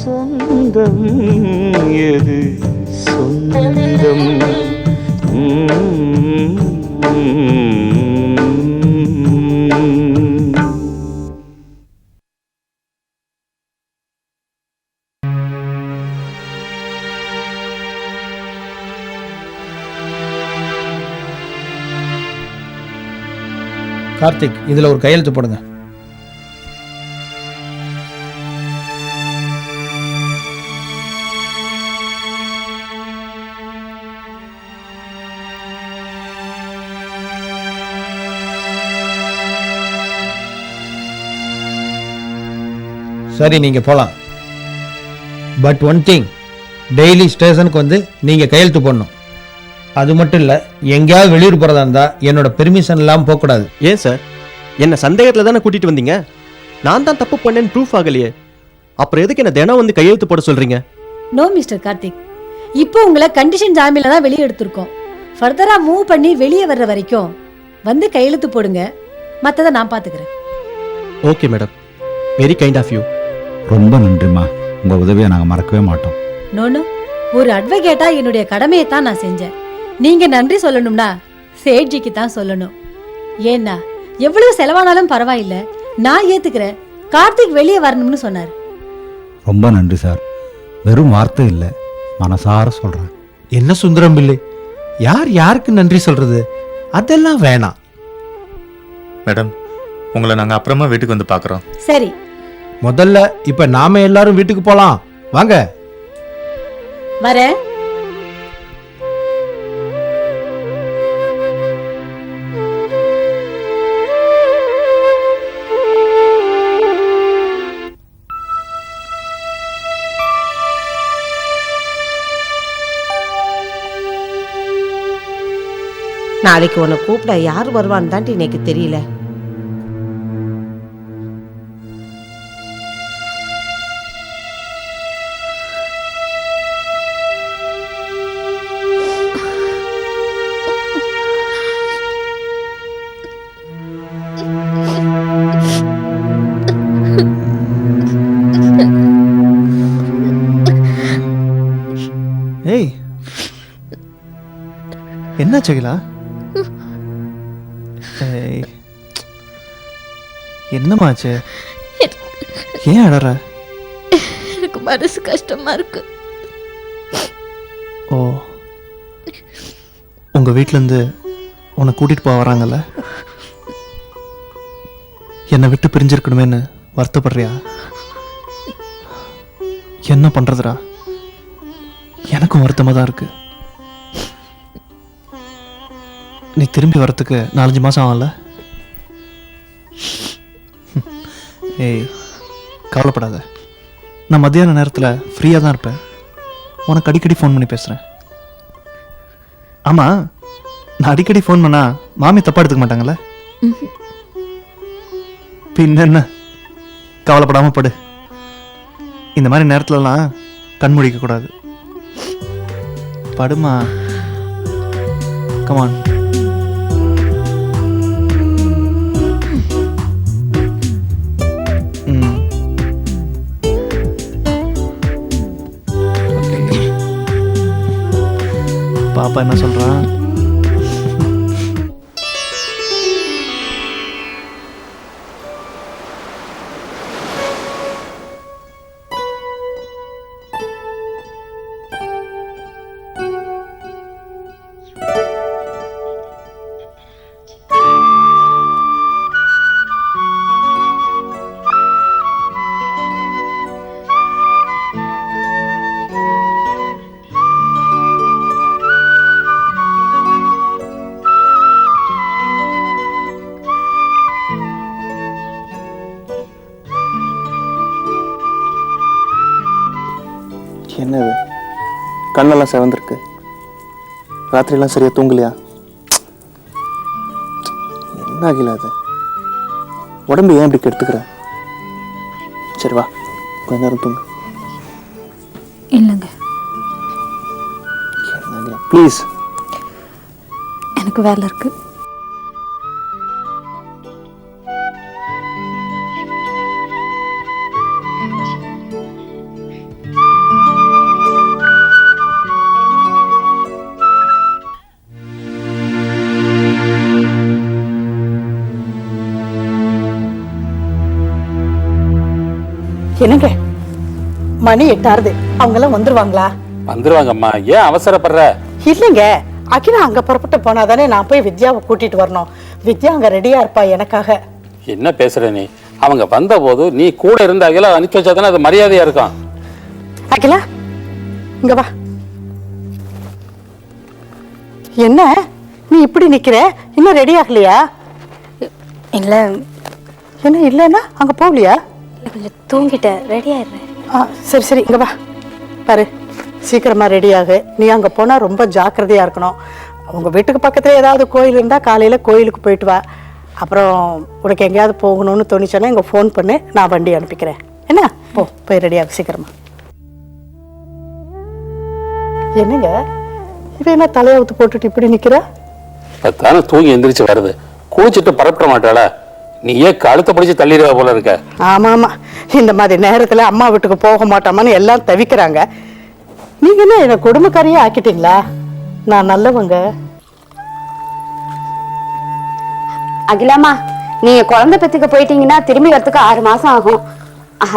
சொந்தம் எது சொந்தம் கார்த்திக், இதில் ஒரு கையெழுத்து போடுங்க. சரி, நீங்கள் போகலாம். பட் ஒன் திங், டெய்லி ஸ்டேஷனுக்கு வந்து நீங்கள் கையெழுத்து போடணும். அது மட்டும் இல்லை, எங்கேயாவது வெளியூர் போகிறதா இருந்தால் என்னோட பெர்மிஷன் இல்லாமல் போகக்கூடாது. ஏன் சார், என்ன சந்தேகத்தில் தானே கூட்டிகிட்டு வந்தீங்க? நான் தான் தப்பு பண்ணேன்னு ப்ரூஃப் ஆகலையே, அப்புறம் எதுக்கு என்ன தினம் வந்து கையெழுத்து போட சொல்கிறீங்க? நோ மிஸ்டர் கார்த்திக், இப்போ உங்களை கண்டிஷன் ஜாமீன்ல தான் வெளியே எடுத்திருக்கோம். ஃபர்தரா மூவ் பண்ணி வெளியே வர்ற வரைக்கும் வந்து கையெழுத்து போடுங்க, மற்றதை நான் பார்த்துக்கிறேன். Okay madam, very kind of you. ரொம்ப நன்றிம்மா, உங்கள் உதவியை நாங்கள் மறக்கவே மாட்டோம். நோனு, ஒரு அட்வொகேட்டா என்னுடைய கடமையை தான் நான் செஞ்சேன். நீங்க நன்றி சொல்லணும்னா சேட்ஜிக்கு தான் சொல்லணும். ஏன்னா எவ்வளவு செலவானாலும் பரவாயில்ல, நான் ஏத்துக்கிறேன். கார்த்திக் வெளியே வரணும்னு சொன்னார். ரொம்ப நன்றி சார், வெறும் வார்த்தை இல்லை, மனசார சொல்கிறேன். என்ன சுந்தரம் பிள்ளை, யார் யாருக்கு நன்றி சொல்றது? அதெல்லாம் வேணாம். மேடம், உங்களை நாங்கள் அப்புறமா வீட்டுக்கு வந்து பார்க்குறோம். சரி, முதல்ல இப்ப நாம எல்லாரும் வீட்டுக்கு போலாம் வாங்க. வரேன். நாளைக்கு உன்னை கூப்பிட யார் வருவான்னு தான் எனக்கு தெரியல. ஏய், என்ன செய்யலா? என்னமாச்சு? ஏன் அழற? எனக்கு மனசு கஷ்டமா இருக்கு. ஓ, உங்க வீட்ல இருந்து உன்னை கூட்டிட்டு போக வராங்கல்ல, என்னை விட்டு பிரிஞ்சிருக்கணுமேன்னு வருத்தப்படுறியா? என்ன பண்றதுடா, எனக்கும் வருத்தமா தான் இருக்கு. நீ திரும்பி வரத்துக்கு 4-5 மாசம் ஆகல. ஏய், கவலைப்படாத, நான் மத்தியான நேரத்தில் ஃப்ரீயாக தான் இருப்பேன். உனக்கு அடிக்கடி ஃபோன் பண்ணி பேசுகிறேன். ஆமாம், நான் அடிக்கடி ஃபோன் பண்ணா மாமி தப்பா எடுத்துக்க மாட்டாங்கல்ல? பின்ன என்ன, கவலைப்படாமல் படு. இந்த மாதிரி நேரத்துலலாம் கண் முழிக்க கூடாது. படுமா, கமான். பாப்பா என்ன சொல்றான்? என்னது, கண்ணெல்லாம் செவந்திருக்கு? ராத்திரிலாம் சரியா தூங்கலையா? என்ன ஆகல, அது உடம்பு ஏன் இப்படி கெடுத்துக்கிற? சரி வா, கொஞ்ச நேரம் தூங்கு. இல்லைங்க, ப்ளீஸ், எனக்கு வேலை இருக்கு. என்னங்க மணி 8 அவங்க எல்லாம் வந்துருவாங்களா? வந்துருவாங்கம்மா, ஏன் அவசரப்படுற? இல்லைங்க, அகிலா அங்க புறப்பட்டு போனாதானே நான் போய் வித்யாவை கூட்டிட்டு வரணும். வித்யா அங்க ரெடியா இருப்பா எனக்காக. என்ன பேசுற நீ? அவங்க வந்த போது நீ கூட இருந்த அகிலா அனுப்பிச்சு வச்சாதானே அது மரியாதையா இருக்கும். அகிலா இங்க வா. என்ன நீ இப்படி நிக்கிற? இன்னும் ரெடி ஆகலையா? இல்ல என்ன இல்லைன்னா அங்க போகலையா? கொஞ்சம் தூங்கிட்டேன், ரெடி ஆயிடுறேன். சரி சரி இங்க வா. பாரு, சீக்கிரமா ரெடி ஆகு. நீ அங்க போனா ரொம்ப ஜாக்கிரதையா இருக்கணும். உங்க வீட்டுக்கு பக்கத்துல ஏதாவது கோயில் இருந்தா காலையில கோயிலுக்கு போயிட்டு வா. அப்புறம் உனக்கு எங்கேயாவது போகணும்னு தோணிச்சோன்னா இங்க ஃபோன் பண்ணு, நான் வண்டி அனுப்பிக்கிறேன். என்ன போய் ரெடி ஆகு சீக்கிரமா. என்னங்க இவ என்ன தலையவுத்து போட்டுட்டு இப்படி நிக்கிற? இப்பதானே தூங்கி எந்திரிச்சு வருது, குளிச்சுட்டு பரப்பிட மாட்டாளா? நீ ஏன் கழுத்தை பிடிச்சி தள்ளிடுவா போல இருக்க. ஆமா ஆமா, இந்த மாதிரி நேரத்துல அம்மா வீட்டுக்கு போக மாட்டோமான்னு எல்லாம் தவிக்கிறாங்க. நீங்க என்ன என்ன குடும்பக்காரியே ஆக்கிட்டீங்களா? நான் நல்லவங்க. அகிலாமா, நீங்க குழந்தை பெத்துக்க போயிட்டீங்கன்னா திரும்பி வரத்துக்கு 6 மாசம் ஆகும்.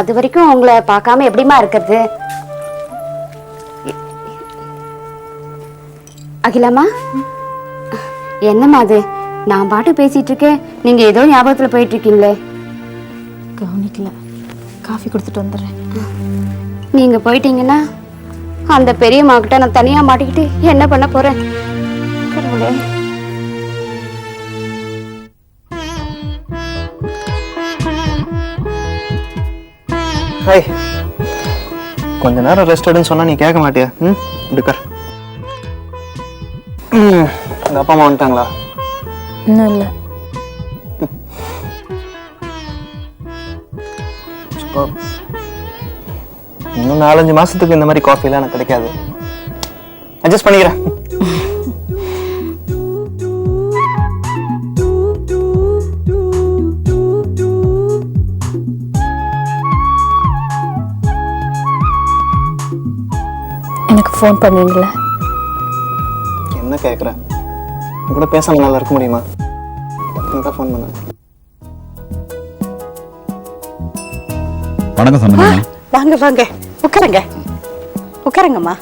அது வரைக்கும் உங்களை பார்க்காம எப்படிமா இருக்கிறது? அகிலாமா, என்னம்மா அது? நான் பாட்டு பேசிட்டு இருக்கேன், நீங்க ஏதோ ஞாபகத்துல போயிட்டு இருக்கீங்களே. கவனிக்கல, காஃபி கொடுத்துட்டு வந்துடுறேன். நீங்க போயிட்டீங்கன்னா அந்த பெரியம்மா கிட்ட நான் தனியா மாட்டிக்கிட்டு என்ன பண்ண போறேன்? கடவுளே. கொஞ்ச நேரம் ரெஸ்ட் எடுன்னு சொன்னா நீ கேட்க மாட்டியா? இப்படி உங்க அப்பா அம்மா வந்துட்டாங்களா? இன்னும் இல்லை. இன்னும் 4-5 மாசத்துக்கு இந்த மாதிரி காஃபி எல்லாம் எனக்கு கிடைக்காது. அட்ஜஸ்ட் பண்ணிக்கிறேன். எனக்கு ஃபோன் பண்ணுவீங்களா? என்ன கேட்குறேன்? கூட பேசாம நல்லா இருக்க முடியுமா? தான் ஃபோன் பண்ணேன். வணக்கம் சம்பந்தி. வாங்க வாங்க, உட்காருங்க உட்காருங்கம்மா.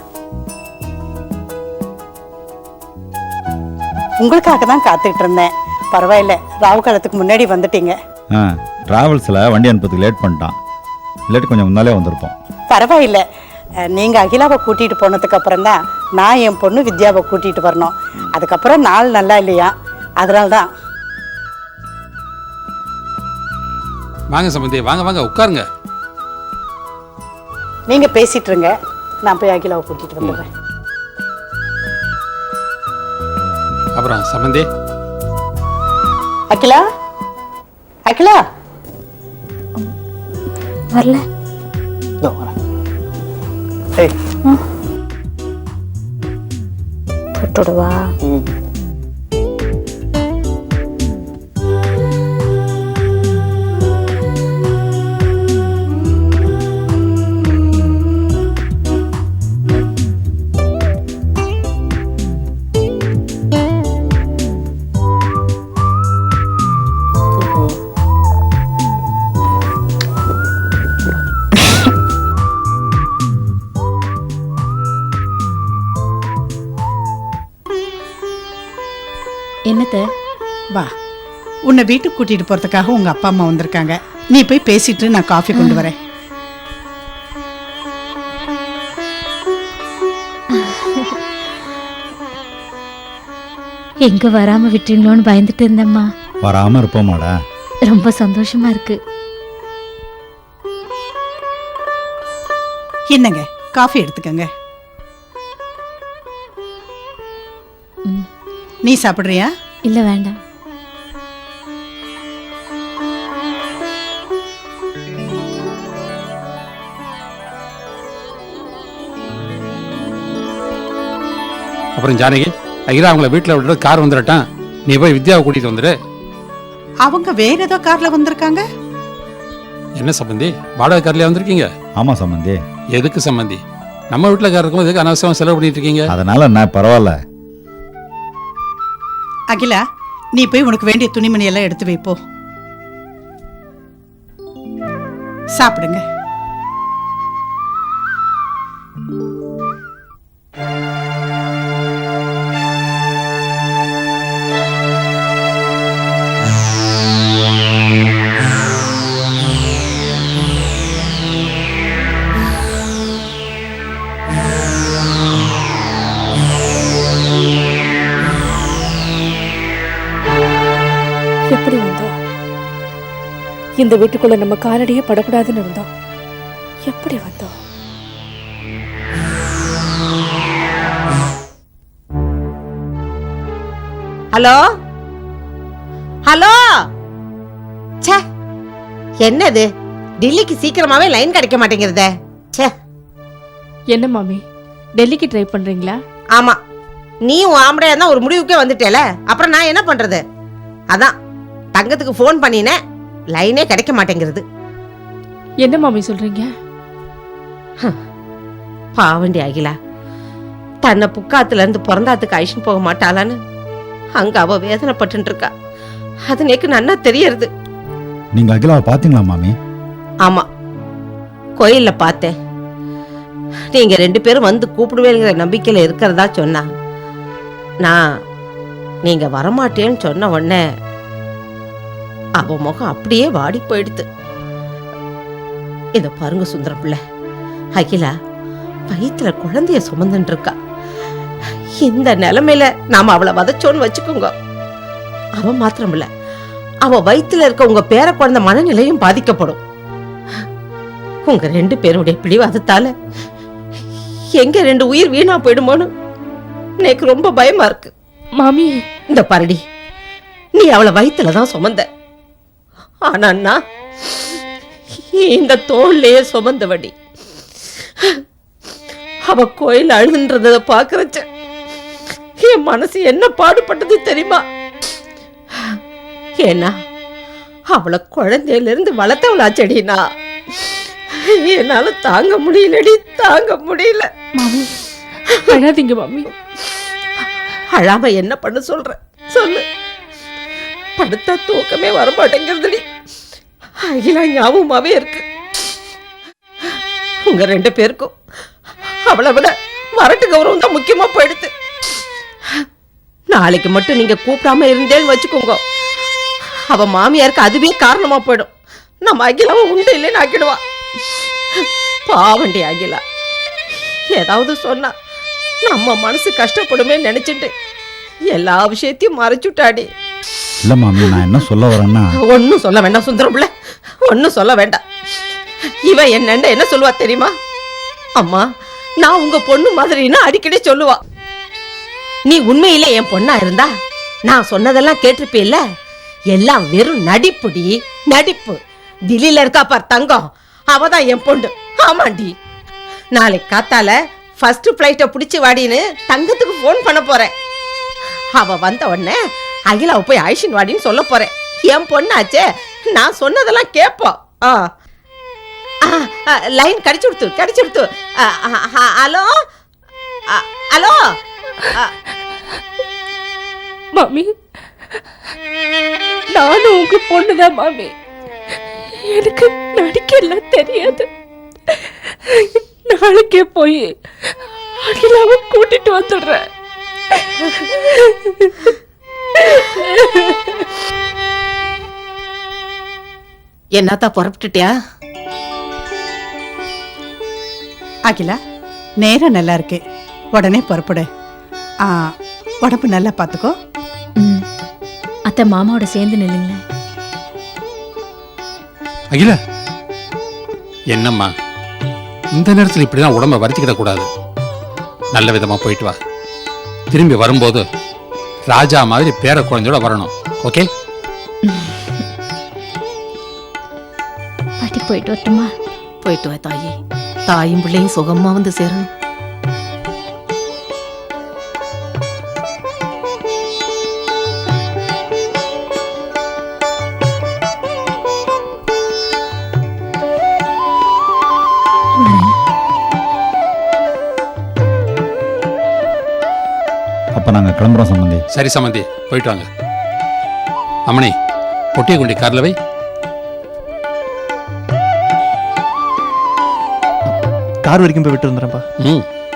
உங்களுக்காக தான் காத்துக்கிட்டு இருந்தேன். பரவாயில்ல, ராவு காலத்துக்கு முன்னாடி வந்துட்டீங்க. டிராவல்ஸில் வண்டி அனுப்புறதுக்கு லேட் பண்ணிட்டான். லேட் கொஞ்சம் முன்னாலே வந்திருப்போம். பரவாயில்ல, நீங்க அகிலாவை கூட்டிட்டு போனதுக்கு அப்புறம் தான் நான் என் பொண்ணு வித்யாவை கூட்டிட்டு வரணும். அதுக்கப்புறம் நாள் நல்லா இல்லையா, அதனால்தான். வாங்க சம்பந்தி, வாங்க வாங்க உட்காருங்க. நீங்க பேசிட்டு இருங்க, நான் போய் அகிலாவை கூட்டிட்டு வந்துடுறேன். அப்புறம் சம்பந்தி, அகிலா அகிலா வரல. போட்டுடுவா. என்னத்த? வா, உன்னை வீட்டுக்கு கூட்டிட்டு போறதுக்காக உங்க அப்பா அம்மா வந்திருக்காங்க. நீ போய் பேசிட்டு நான் காஃபி கொண்டு வரேன். எங்க வராம விட்டுங்களோன்னு பயந்துட்டு இருந்தேம்மா. வராமல் இருப்போமாடா? ரொம்ப சந்தோஷமா இருக்கு. என்னங்க, காஃபி எடுத்துக்கங்க. நீ சாப்பிடுறியா? இல்ல வேண்டாம். அப்புறம் ஜானகி, அகிலா அவங்கள வீட்டில் விட்டுட்டு கார் வந்துடட்டான், நீ போய் வித்யாவை கூட்டிட்டு வந்துடு. அவங்க வேற ஏதோ கார்ல வந்திருக்காங்க. என்ன சம்பந்தி, வாடகை கார்லயே வந்திருக்கீங்க? ஆமாம் சம்பந்தி. எதுக்கு சம்பந்தி? நம்ம வீட்டில் கார் இருக்கும், எதுக்கு அனாவசியமாக செலவு பண்ணிட்டு இருக்கீங்க? அதனால என்ன, பரவாயில்ல. அகிலா, நீ போய் உனக்கு வேண்டிய துணிமணி எல்லாம் எடுத்து வைப்போ. சாப்பிடுங்க. எப்படி வந்தோம்? இந்த வீட்டுக்குள்ள நம்ம காலடியே படக்கூடாதுன்னு இருந்தோம். எப்படி வந்தோம்? ஹலோ ஹலோ, ச்சே என்னது டெல்லிக்கு சீக்கிரமாவே லைன் கிடைக்க மாட்டேங்கிறதே. ச்சே. என்ன மாமி, டெல்லிக்கு ட்ரை பண்றீங்களா? ஆமா, நீ உன் ஆம்படையா தான் ஒரு முடிவுக்கே வந்துட்டேல, அப்புறம் நான் என்ன பண்றது? அதான் தங்கத்துக்கு ஃபோன் பண்ணினேன், லைனே கிடைக்க மாட்டேங்கிறது. என்ன மாமி சொல்றீங்க? பாவண்டி அகிலா, தன்னை புக்காத்துல இருந்து பிறந்தாத்துக்கு ஐஷன் போக மாட்டாளான்னு அங்க அவ வேதனைப்பட்டு இருக்கா. அது நேக்கு நன்னா தெரியறது. நீங்க அகிலாவை பாத்தீங்களா மாமி? ஆமா, கோயில்ல பார்த்தேன். நீங்க 2 பேரும் வந்து கூப்பிடுவேங்கிற நம்பிக்கையில இருக்கிறதா சொன்னா. நான் நீங்க வரமாட்டேன்னு சொன்ன உடனே அவ முகம் அப்படியே வாடி போயிடுது. இத பாருங்க சுந்தரம் பிள்ளை, அகிலா வயிற்றுல குழந்தைய சுமந்துட்டு இருக்கா. இந்த நிலைமையில நாம அவளை வதச்சோன்னு வச்சுக்கோங்க. அவ மாத்திரம் இல்ல, அவ வயிற்றுல இருக்க உங்க பேர குழந்தை மனநிலையும் பாதிக்கப்படும். உங்க 2 பேருடைய பிடிவாதத்தால எங்க 2 உயிர் வீணா போயிடுமோன்னு எனக்கு ரொம்ப பயமா இருக்கு. மாமி, இந்த பாருடி, நீ அவளை வயிற்றுலதான் சுமந்த, ஆனா நான் இந்த தோல்லையே சுமந்தவடி. அவ கோயில் அழுதுன்றத பாக்குறச்ச என் மனசு என்ன பாடுபட்டது தெரியுமா? ஏன்னா அவளை குழந்தையில இருந்து வளர்த்தவளா செடினா என்னால தாங்க முடியலடி, தாங்க முடியல. மாமி அழாதீங்க மாமி. அழாம என்ன பண்ண சொல்ற சொல்லு? படுத்தா தூக்கமே வரமாட்டேங்கிறதுடி. அகிலா ஞாபகமாவே இருக்கு. உங்க 2 பேருக்கும் அவளை விட வரட்டு கௌரவம் தான் முக்கியமா போயிடுது. நாளைக்கு மட்டும் நீங்க கூப்பிடாம இருந்தேன்னு வச்சுக்கோங்க, அவ மாமியாருக்கு அதுவே காரணமா போயிடும். நம்ம அகிலாவை உண்டு இல்லைன்னு ஆக்கிடுவா. பாவண்டி அகிலா, ஏதாவது சொன்னா நம்ம மனசு கஷ்டப்படுமே நினைச்சிட்டு எல்லா விஷயத்தையும் மறைச்சுட்டாடி. இல்ல மாமி, நான் என்ன சொல்ல வரேன்னா... ஒன்னும் சொல்ல வேண்டாம் சுந்தரம் பிள்ளை, ஒன்னும் சொல்ல வேண்டாம். இவ என்ன சொல்லுவா தெரியுமா? அம்மா, நான் உங்க பொண்ணு மாதிரின்னு அடிக்கடி சொல்லுவா. நீ உண்மையிலே என் பொண்ணா இருந்தா நான் சொன்னதெல்லாம் கேட்டிருப்பேல்ல. எல்லாம் வெறும் நடிப்புடி, நடிப்பு. தில்லியில இருக்கா பார் தங்கம், அவதான் என் பொண்ணு. ஆமாண்டி, நாளைக்கு காத்தால ஃபர்ஸ்ட் ஃபிளைட்டை பிடிச்சி வாடின்னு தங்கத்துக்கு போன் பண்ண போறேன். அவ வந்த உடனே அகிலாவை போய் ஐஷன் வாடின்னு சொல்ல போறேன். என் பொண்ணாச்சே, நான் சொன்னதெல்லாம் கேட்போம். லைன் கிடைச்சுடுத்து. ஹலோ ஹலோ மாமி, நானும் உங்க பொண்ணுதான் மாமி. எனக்கு நடிக்கலாம் தெரியாது. நாளைக்கே போய் அகிலாவை கூட்டிட்டு வந்துடுறேன். என்னத்தா புறப்பட்டுட்டியா? அகிலா, நேரம் நல்லா இருக்கு, உடனே புறப்படு. உடம்பு நல்லா பார்த்துக்கோ. அத்தை மாமாவோட சேர்ந்து நில்லுங்களேன். அகிலா, என்னம்மா இந்த நேரத்தில் இப்படிதான் உடம்ப வருத்திக்கிட கூடாது. நல்ல விதமா போயிட்டு வா. திரும்பி வரும்போது ராஜா மாதிரி பேர குழந்தையோட வரணும். ஓகே? பாட்டி போயிட்டு வரட்டுமா? போயிட்டு வா தாயி. தாயும் பிள்ளையும் சுகமா வந்து சேரணும். அப்ப நாங்க கிளம்புறோம் சம்பந்தி. சரி சம்பந்தி, போயிட்டு வாங்க. அம்மணி, பொட்டியை கொண்டு கார்ல வை. கார் வரைக்கும் போய் விட்டு வந்துடுறேன்ப்பா.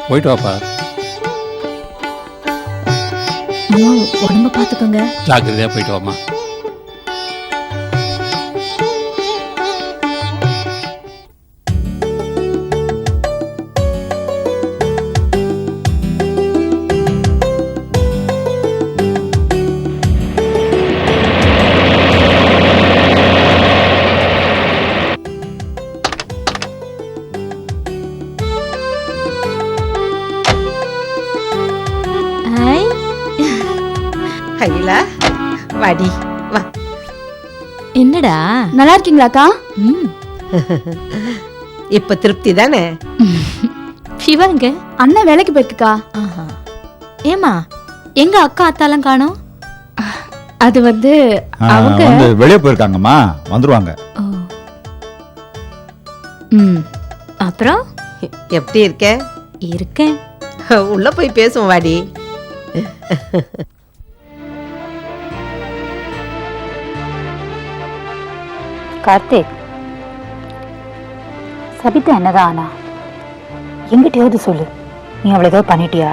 போயிட்டு வாப்பா. அம்மா, உடம்ப பாத்துக்கோங்க. ஜாக்கிரதையா போயிட்டு வாமா. வாடி வா. என்னடா நல்லா இருக்கீங்களாக்கா? இப்ப திருப்தி தானே? சிவாங்க அண்ணன் வேலைக்கு போயிருக்குக்கா. ஏமா எங்க அக்கா அத்தாலாம் காணோம்? அது வந்து அவங்க வந்து வெளியே போயிருக்காங்கம்மா, வந்துருவாங்க. அப்புறம் எப்படி இருக்க? இருக்கேன். உள்ள போய் பேசுவோம் வாடி. கார்த்திக், சபிதா என்னதான் ஆனா? எங்கிட்டயாவது சொல்லு, நீ அவளை ஏதோ பண்ணிட்டியா?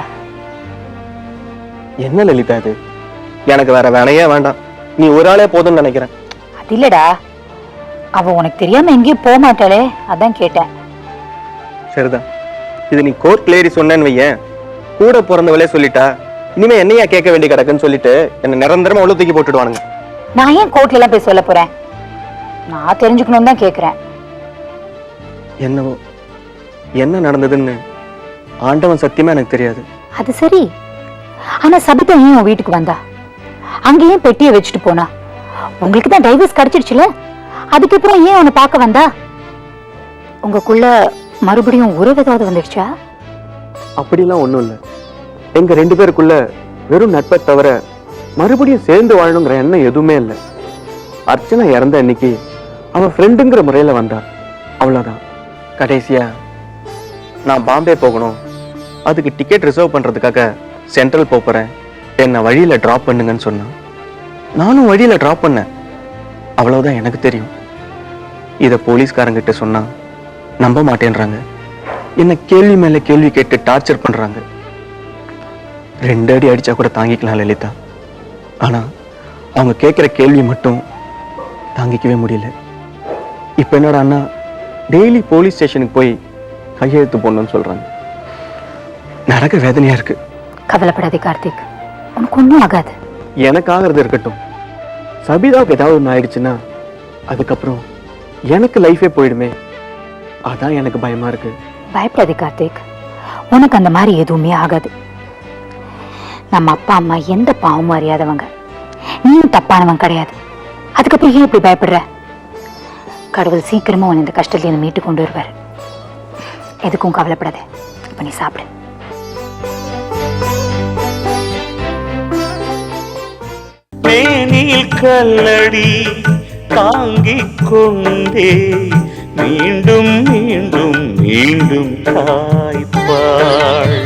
என்ன லலிதா இது? எனக்கு வேற வேலையே வேண்டாம், நீ ஒரு ஆளே போதும்னு நினைக்கிறேன். அது இல்லடா, அவ உனக்கு தெரியாம எங்கேயும் போக மாட்டாளே, அதான் கேட்டேன். சரிதான், இது நீ கோர்ட்ல ஏறி சொன்னேன்னு வையேன், கூட பிறந்தவளே சொல்லிட்டா, இனிமே என்னையா கேட்க வேண்டி கிடக்குன்னு சொல்லிட்டு என்ன நிரந்தரமா உள்ள தூக்கி போட்டுடுவானுங்க. நான் ஏன் கோர்ட்ல எல்லாம் போய் சொல்ல போறேன்? நான் தெரிஞ்சுக்கணும் தான் கேக்குறேன். என்னவோ என்ன நடந்ததுன்னு ஆண்டவன் சத்தியமா எனக்கு தெரியாது. அது சரி, ஆனா சபிதா ஏன் உன் வீட்டுக்கு வந்தா? அங்கேயும் பெட்டியை வச்சுட்டு போனா? உங்களுக்கு தான் டைவர்ஸ் கிடைச்சிடுச்சுல, அதுக்கப்புறம் ஏன் உன்னை பார்க்க வந்தா? உங்களுக்குள்ள மறுபடியும் உறவு ஏதாவது வந்துடுச்சா? அப்படிலாம் ஒண்ணும் இல்லை. எங்க 2 பேருக்குள்ள வெறும் நட்பை தவிர மறுபடியும் சேர்ந்து வாழணுங்கிற எண்ணம் எதுவுமே இல்லை. அர்ச்சனா இறந்த அன்னைக்கு அவன் ஃப்ரெண்டுங்கிற முறையில வந்தா, அவ்வளவுதான். கடைசியா நான் பாம்பே போகணும், அதுக்கு டிக்கெட் ரிசர்வ் பண்றதுக்காக சென்ட்ரல் போறேன், என்னை வழியில டிராப் பண்ணுங்கன்னு சொன்னான். நானும் வழியில டிராப் பண்ணேன், அவ்வளவுதான் எனக்கு தெரியும். இத போலீஸ்காரங்கிட்ட சொன்னா நம்ப மாட்டேன்றாங்க, என்ன கேள்வி மேல கேள்வி கேட்டு டார்ச்சர் பண்றாங்க. 2 அடி அடிச்சா கூட தாங்கிக்கலாம் லலிதா, ஆனா அவங்க கேட்கிற கேள்வி மட்டும் தாங்கிக்கவே முடியல. இப்ப என்னடா டெய்லி போலீஸ் ஸ்டேஷனுக்கு போய் கையெழுத்து போடணும்னு சொல்றாங்க. நடக்க வேதனையா இருக்கு. கவலைப்படாதே கார்த்திக், உனக்கு ஒன்றும் ஆகாது. எனக்கு ஆகிறது இருக்கட்டும், சபிதாவுக்கு ஏதாவது ஒன்று ஆயிடுச்சுன்னா அதுக்கப்புறம் எனக்கு லைஃபே போயிடுமே, அதான் எனக்கு பயமா இருக்கு. பயப்படாதே கார்த்திக், உனக்கு அந்த மாதிரி எதுவுமே ஆகாது. நம்ம அப்பா அம்மா எந்த பாவமும் அறியாதவங்க, நீயும் தப்பானவன் கிடையாது. அதுக்கப்புறம் ஏன் இப்படி பயப்படுற? கடவுள் சீக்கிரமா உன்னை இந்த கஷ்டத்துல மீட்டு கொண்டு வருவார். எதுக்கும் கவலைப்படாத. இப்ப நீ சாப்பிடு. மேனில் கல்லடி தாங்கிக் கொண்டே மீண்டும் மீண்டும் மீண்டும் தாய்ப்பாள்